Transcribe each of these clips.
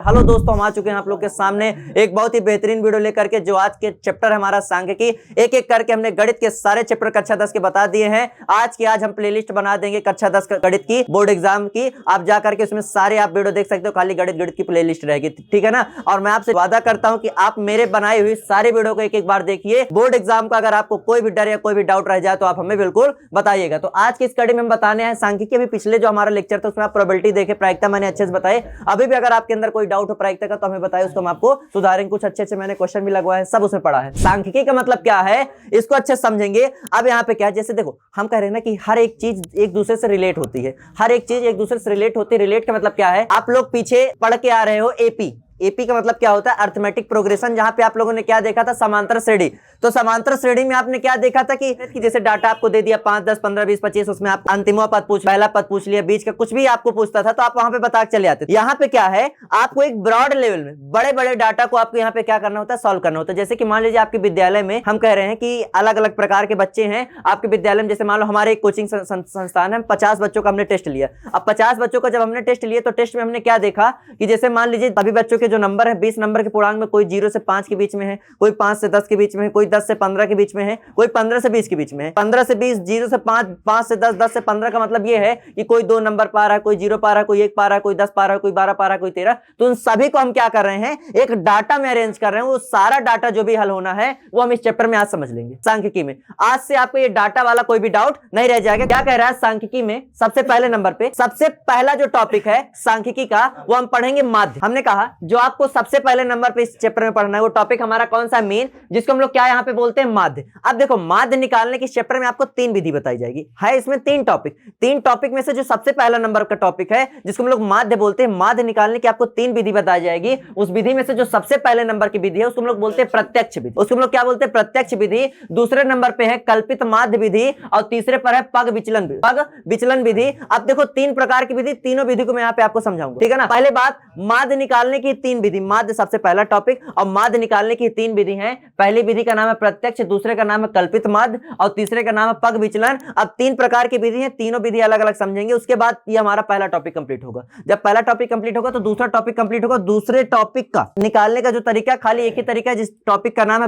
Hello दोस्तों, हम आ चुके हैं आप लोग के सामने एक बहुत ही बेहतरीन वीडियो लेकर के, जो आज के चैप्टर हमारा सांख्यिकी, एक एक करके हमने गणित के सारे चैप्टर कक्षा 10 के बता दिए हैं। आज हम प्लेलिस्ट बना देंगे कक्षा 10 गणित की, बोर्ड एग्जाम की। आप जा करके उसमें सारे आप वीडियो देख सकते हो, खाली गणित की प्लेलिस्ट रहेगी, ठीक है ना। और मैं आपसे वादा करता हूं कि आप मेरे बनाई हुई सारे वीडियो को एक एक बार देखिए। बोर्ड एग्जाम का अगर आपको कोई भी डर या कोई भी डाउट रह जाए तो आप हमें बिल्कुल बताइएगा। तो आज की इस कड़ी में हम बताने हैं सांख्यिकी। अभी पिछले जो हमारा लेक्चर था उसमें आप प्रोबेबिलिटी देखे, प्रायिकता मैंने अच्छे से बताए। अभी भी अगर आपके अंदर कोई डाउट हो प्रायिकता का तो हमें बताइए, उसको हम आपको सुधारेंगे। कुछ अच्छे मैंने क्वेश्चन भी लगवाए हैं, सब उसमें पढ़ा है। सांख्यिकी का मतलब क्या है इसको अच्छे समझेंगे। अब यहाँ पे क्या है, जैसे देखो हम कह रहे हैं ना कि हर एक चीज एक दूसरे से रिलेट होती है, हर एक चीज एक दूसरे से रिलेट होती है। रिलेट का मतलब क्या है, आप लोग पीछे पढ़ के आ रहे हो एपी। एपी का मतलब क्या होता है, अर्थमेटिक प्रोग्रेशन। जहां पे आप लोगों ने क्या देखा था, समांतर श्रेणी। तो समांतर श्रेणी में आपने क्या देखा था कि जैसे डाटा आपको दे दिया 5, 10, 15, 20, 25, उसमें आप अंतिमवा पद पूछ, पहला पद पूछ लिया, बीच का कुछ भी आपको पूछता था तो आप वहां पे बता के चले आते थे। यहाँ पे क्या है, आपको एक ब्रॉड लेवल में बड़े बड़े डाटा को आपको यहाँ पे क्या करना होता है, सॉल्व करना होता है। जैसे कि मान लीजिए आपके विद्यालय में हम कह रहे हैं कि अलग अलग प्रकार के बच्चे हैं आपके विद्यालय में। जैसे मान लो हमारे एक कोचिंग संस्थान है, 50 बच्चों का हमने टेस्ट लिया। अब 50 बच्चों का जब हमने टेस्ट लिया तो टेस्ट में हमने क्या देखा कि जैसे मान लीजिए सभी बच्चों के जो नंबर है 20 नंबर के पूर्णांक में कोई 0 से 5 के बीच में है, कोई 5 से 10 के बीच में है, कोई 10 से 15 के बीच में है, कोई 15 से 20 के बीच में है। 15 से 20, 0 से 5, 5 से 10, 10 से 15 का मतलब ये है कि कोई 2 नंबर पा रहा है, कोई 0 पा रहा है, कोई 1 पा रहा है, कोई 10 पा रहा है, कोई 12 पा रहा है, कोई 13। तो उन सभी को हम क्या कर रहे हैं, एक डाटा में अरेंज कर रहे हैं। वो सारा डाटा जो भी हल होना है वो हम इस चैप्टर में आज समझ लेंगे सांख्यिकी में। आज से आपको ये डाटा वाला कोई भी डाउट नहीं रह जाएगा। क्या कह रहा है सांख्यिकी में, सबसे पहले नंबर पे सबसे पहला जो टॉपिक है सांख्यिकी का वो हम पढ़ेंगे माध्य। हमने कहा जो आपको सबसे पहले नंबर पे इस चैप्टर में पढ़ना है वो टॉपिक हमारा कौन सा मेन, जिसको हम लोग क्या यहाँ पे बोलते हैं, माध्य। अब देखो माध्य निकालने के चैप्टर में आपको 3 विधि बताई जाएगी। है इसमें 3 टॉपिक। 3 टॉपिक में से जो सबसे पहला नंबर का टॉपिक है जिसको हम लोग माध्य बोलते हैं, माध्य निकालने की आपको 3 विधि बताई जाएगी। उस विधि में से जो सबसे पहले नंबर की विधि है उसको हम लोग बोलते हैं प्रत्यक्ष विधि। उसको हम लोग क्या बोलते हैं, प्रत्यक्ष विधि। दूसरे नंबर पे है कल्पित माध्य विधि और तीसरे पर है पग विचलन विधि। अब देखो 3 प्रकार की विधि, तीनों विधि को मैं यहाँ पे आपको समझाऊंगा, ठीक है ना। पहले बात, माध्य निकालने की 3 विधि। माध्य सबसे पहला टॉपिक और माध्य निकालने की 3 विधि हैं। पहली विधि का नाम है प्रत्यक्ष, दूसरे का नाम है कल्पित माध्य और तीसरे का नाम है पग विचलन। अब 3 प्रकार की विधि हैं, तीनों विधि अलग अलग समझेंगे। उसके बाद ये हमारा पहला टॉपिक कंप्लीट होगा। जब पहला टॉपिक कंप्लीट होगा तो दूसरा टॉपिक कंप्लीट होगा। दूसरे टॉपिक का निकालने का जो तरीका, खाली एक ही तरीका है, जिस टॉपिक का नाम है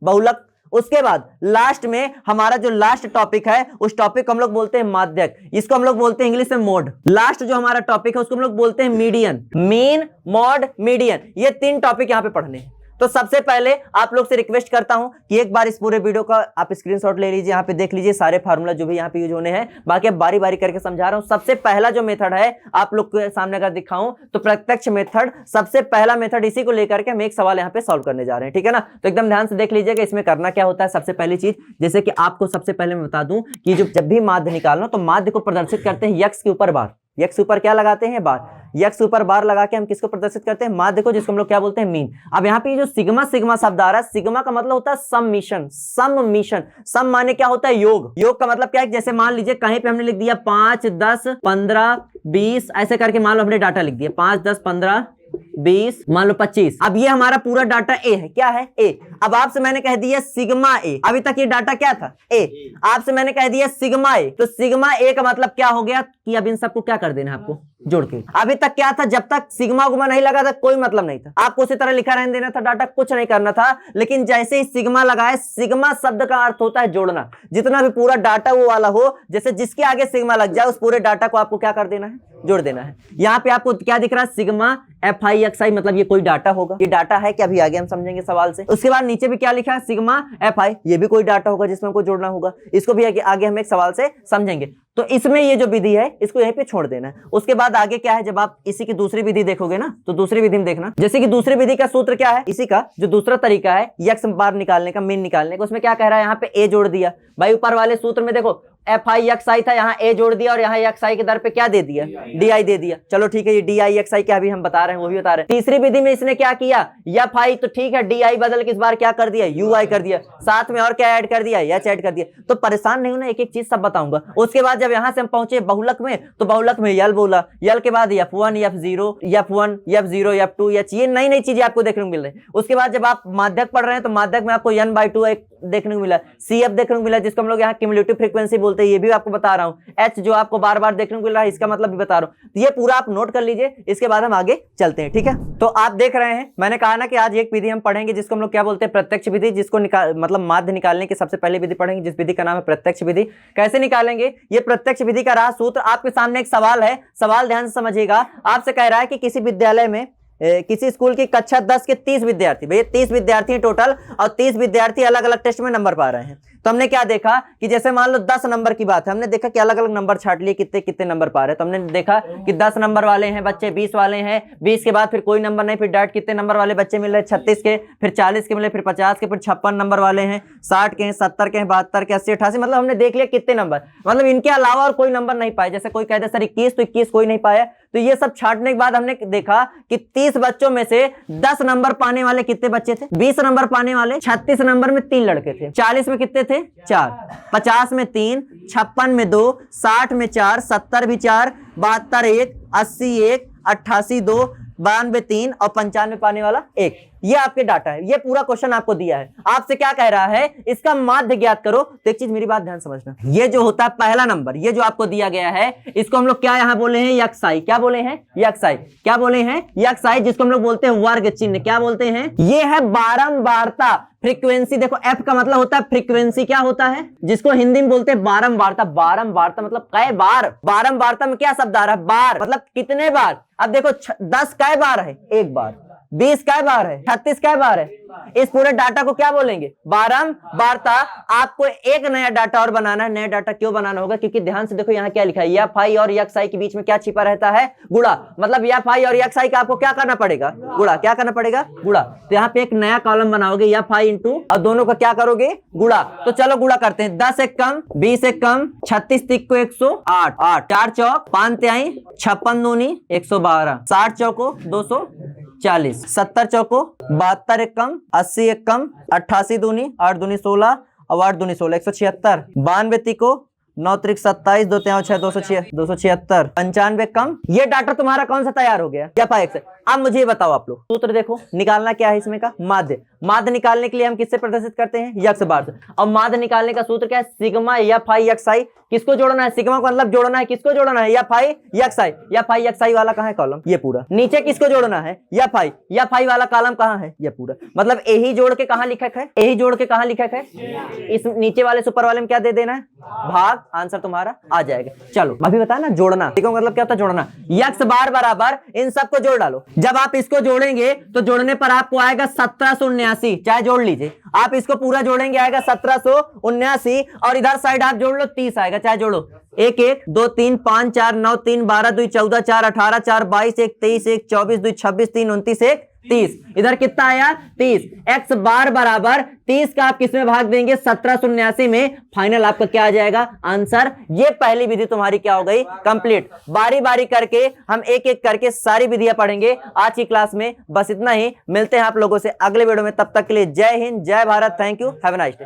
बहुलक। उसके बाद लास्ट में हमारा जो लास्ट टॉपिक है उस टॉपिक को हम लोग बोलते हैं माध्यक। इसको हम लोग बोलते हैं इंग्लिश में मोड। लास्ट जो हमारा टॉपिक है उसको हम लोग बोलते हैं मीडियन। मीन, मॉड, मीडियन, ये 3 टॉपिक यहां पे पढ़ने हैं। तो सबसे पहले आप लोग से रिक्वेस्ट करता हूं कि एक बार इस पूरे वीडियो का आप स्क्रीनशॉट ले लीजिए, यहां पे देख लीजिए सारे फार्मूला जो भी यहां पे यूज होने हैं। बाकी अब बारी बारी करके समझा रहा हूं। सबसे पहला जो मेथड है आप लोग के सामने अगर दिखाऊं तो प्रत्यक्ष मेथड, सबसे पहला मेथड। इसी को लेकर के हम एक सवाल यहां पे सॉल्व करने जा रहे हैं, ठीक है ना। तो एकदम ध्यान से देख लीजिएगा इसमें करना क्या होता है। सबसे पहली चीज, जैसे कि आपको सबसे पहले मैं बता दूं कि जब भी माध्य निकालना तो माध्य को प्रदर्शित करते हैं यक्स के ऊपर बार। यक्स ऊपर क्या लगाते हैं, बार। यक्स ऊपर बार लगा के हम किसको प्रदर्शित करते हैं, माध्य को, जिसको हम लोग क्या बोलते हैं, मीन। अब यहाँ पे जो सिग्मा शब्द आ रहा है, सिग्मा का मतलब होता है सम्मिशन। सम माने क्या होता है, योग का मतलब क्या है, जैसे मान लीजिए कहीं पे हमने लिख दिया 5, 10, 15, 20, ऐसे करके मान लो हमने डाटा लिख दिया 5, 10, 15, 20, मान लो 25। अब ये हमारा पूरा डाटा ए है। क्या है, ए। अब आपसे मैंने कह दिया सिग्मा ए। अभी तक ये डाटा क्या था, ए। आपसे मैंने कह दिया सिग्मा ए, तो सिग्मा ए का मतलब क्या हो गया कि अब इन सबको क्या कर देना है आपको, जोड़ के। अभी तक क्या था, जब तक सिग्मा गुमा नहीं लगा था कोई मतलब नहीं था, आपको उसी तरह लिखा रहने देना था, डाटा कुछ नहीं करना था। लेकिन जैसे ही सिग्मा लगाए, सिग्मा शब्द का अर्थ होता है जोड़ना। जितना भी पूरा डाटा वो वाला हो, जैसे जिसके आगे सिग्मा लग जाए उस पूरे डाटा को आपको क्या कर देना है, जोड़ देना है। यहाँ पे आपको क्या दिख रहा है, सिग्मा FI मतलब ये कोई डाटा होगा। ये डाटा है कि अभी आगे हम समझेंगे सवाल से। उसके बाद नीचे भी क्या लिखा है, सिग्मा FI, ये भी कोई डाटा होगा जिसमें हमको जोड़ना होगा। इसको भी आगे हम एक सवाल से समझेंगे। तो इसमें ये जो विधि है इसको यहीं पे छोड़ देना है। उसके बाद आगे क्या है, जब आप इसी की दूसरी विधि देखोगे ना तो दूसरी विधि में देखना, जैसे कि दूसरी विधि का सूत्र क्या है, इसी का जो दूसरा तरीका है यक्स बार निकालने का, मीन निकालने का, उसमें क्या कह रहा है, यहाँ पे ए जोड़ दिया। भाई ऊपर वाले सूत्र में देखो FI था, यहाँ ए जोड़ दिया और यहाँ XI के दर पे क्या दे दिया, DI दे दिया। चलो ठीक है, ये DI XI क्या अभी हम बता रहे हैं वो भी बता रहे हैं। तीसरी विधि में इसने क्या किया, FI तो ठीक है, DI बदल के इस बार क्या कर दिया, UI कर दिया, साथ में और क्या ऐड कर दिया, H ऐड कर दिया। तो परेशान नहीं होना, एक एक चीज सब बताऊंगा। उसके बाद जब यहाँ से हम पहुंचे बहुलक में, तो बहुलक में यल बोला, यल के बाद F1, F0, F2, H, ये नई नई चीजें आपको देखने को मिल रही है। उसके बाद जब आप माध्यक पढ़ रहे हैं तो माध्यक में आपको N/2 एक देखने को मिला, CF देखने को मिला, जिसको हम लोग यहाँ क्यूमुलेटिव फ्रीक्वेंसी बोलते हैं। बोलते हैं ये भी आपको बता रहा हूँ। एच जो आपको बार बार देखने को मिल रहा है इसका मतलब भी बता रहा हूँ। तो ये पूरा आप नोट कर लीजिए, इसके बाद हम आगे चलते हैं। ठीक है, तो आप देख रहे हैं मैंने कहा ना कि आज एक विधि हम पढ़ेंगे जिसको हम लोग क्या बोलते हैं, प्रत्यक्ष विधि, जिसको मतलब माध्य निकालने की सबसे पहली विधि पढ़ेंगे, जिस विधि का नाम है प्रत्यक्ष विधि। कैसे निकालेंगे ये प्रत्यक्ष विधि का राह सूत्र? आपके सामने एक सवाल है, सवाल ध्यान से समझिएगा। आपसे कह रहा है कि किसी विद्यालय में किसी स्कूल की कक्षा 10 के 30 विद्यार्थी, भैया 30 विद्यार्थी हैं टोटल, और 30 विद्यार्थी अलग अलग टेस्ट में नंबर पा रहे हैं। तो हमने क्या देखा कि जैसे मान लो 10 नंबर की बात है, हमने देखा कि अलग अलग नंबर छाट लिए कितने कितने नंबर पा रहे हैं। तो हमने देखा कि 10 नंबर वाले हैं बच्चे, 20 वाले हैं, 20 के बाद फिर कोई नंबर नहीं, फिर डायरेक्ट कितने नंबर वाले बच्चे मिल रहे हैं, 36 के, फिर 40 के मिले, फिर 50 के, फिर 56 नंबर वाले हैं, 60 के हैं, 70 के हैं, 72 के, 80, 88, मतलब हमने देख लिया कितने नंबर, मतलब इनके अलावा और कोई नंबर नहीं पाए। जैसे कोई कहते सर 21, तो 21 कोई नहीं पाया। तो ये सब छाटने के बाद हमने देखा कि 30 बच्चों में से 10 नंबर पाने वाले कितने बच्चे थे, 20 नंबर पाने वाले, 36 नंबर में 3 लड़के थे, 40 में कितने थे 4, 50 में 3, 56 में 2, 60 में 4, 70 भी 4, 72 1, 80 1, 88 2, 92 3 और 95 पाने वाला 1। ये आपके डाटा है, ये पूरा क्वेश्चन आपको दिया है। आपसे क्या कह रहा है, इसका माध्य ज्ञात करो। तो एक चीज मेरी बात ध्यान समझना, ये जो होता है पहला नंबर, ये जो आपको दिया गया है, इसको हम लोग क्या यहां बोले हैं, यक्षाई। क्या बोले हैं, यक्षाई। क्या बोले हैं, यक्षाई, जिसको हम लोग बोलते हैं वर्ग चिन्ह। क्या बोलते हैं, ये है बारंबारता, फ्रीक्वेंसी। देखो एफ का मतलब होता है फ्रीक्वेंसी, क्या होता है, जिसको हिंदी में बोलते हैं बारंबारता। बारंबारता मतलब कई बार, बारंबारता में क्या शब्द आ रहा है, बार मतलब कितने बार। अब देखो 10 कई बार है, एक बार, 20 कई बार है, 36 कई बार है। इस पूरे डाटा को क्या बोलेंगे, बारंबारता। आपको एक नया डाटा और बनाना है। नया डाटा क्यों बनाना होगा, क्योंकि ध्यान से देखो यहाँ क्या लिखा है, यफ आई और यक्स आई के बीच में क्या छिपा रहता है, गुणा। मतलब यफ आई और यक्स आई का आपको क्या करना पड़ेगा, गुणा। क्या करना पड़ेगा, गुणा। तो यहाँ पे एक नया कॉलम बनाओगे, यफ आई इंटू, और दोनों का क्या करोगे, गुणा। तो चलो गुणा करते हैं। 10 एक कम, 20 एक कम, 36 तिक को 108, 8 4 चौक 5 त्याई, 56 दूनी 112, 60 चौको 240, 70 चौको 72 एक कम, 80 एक कम, 88 दूनी 8 दूनी 16 और 8 दूनी 16, 176, 92 तिको 9 त्रिक 27, 2 6 276, 95 कम। ये डाटा तुम्हारा कौन सा तैयार हो गया, या पाएक्स। अब मुझे बताओ आप लोग, सूत्र देखो निकालना क्या है इसमें का, माध्य। माध्य निकालने के लिए हम किससे प्रदर्शित करते हैं, यक्ष बार से। और माध्य निकालने का सूत्र क्या है, सिग्मा एफ आई यक्स आई। किसको जोड़ना है, सिग्मा को मतलब जोड़ना है, किसको जोड़ना है, F I X I. F I X I वाला कहां है कॉलम, ये पूरा। नीचे किसको जोड़ना है, एफ आई वाला कॉलम कहां है, ये पूरा। मतलब यही जोड़ के कहां लिखा है, यही जोड़ के कहां लिखा है, इस नीचे वाले सुपर वाले में क्या दे देना है, भाग। आंसर तुम्हारा आ जाएगा। चलो अभी बताया ना जोड़ना, ठीक है, मतलब क्या होता है जोड़ना। यक्स बार बराबर इन सबको जोड़ डालो। जब आप इसको जोड़ेंगे तो जोड़ने पर आपको आएगा 1779, चाहे जोड़ लीजिए। आप इसको पूरा जोड़ेंगे आएगा 1779, और इधर साइड आप जोड़ लो 30 आएगा, चाहे जोड़ो। 1 1 2 3 5 4 9 3 12 2 14 4 18 4 22 1 23 1 24 2 26 3 29 1 30। इधर कितना आया 30। एक्स बार बराबर 30 का आप किसमें भाग देंगे, 1779 में। फाइनल आपका क्या आ जाएगा आंसर। ये पहली विधि तुम्हारी क्या हो गई, कंप्लीट। बारी बारी करके हम एक एक करके सारी विधियां पढ़ेंगे आज की क्लास में। बस इतना ही, मिलते हैं आप लोगों से अगले वीडियो में। तब तक के लिए जय हिंद, जय Bharat, thank you, have a nice day.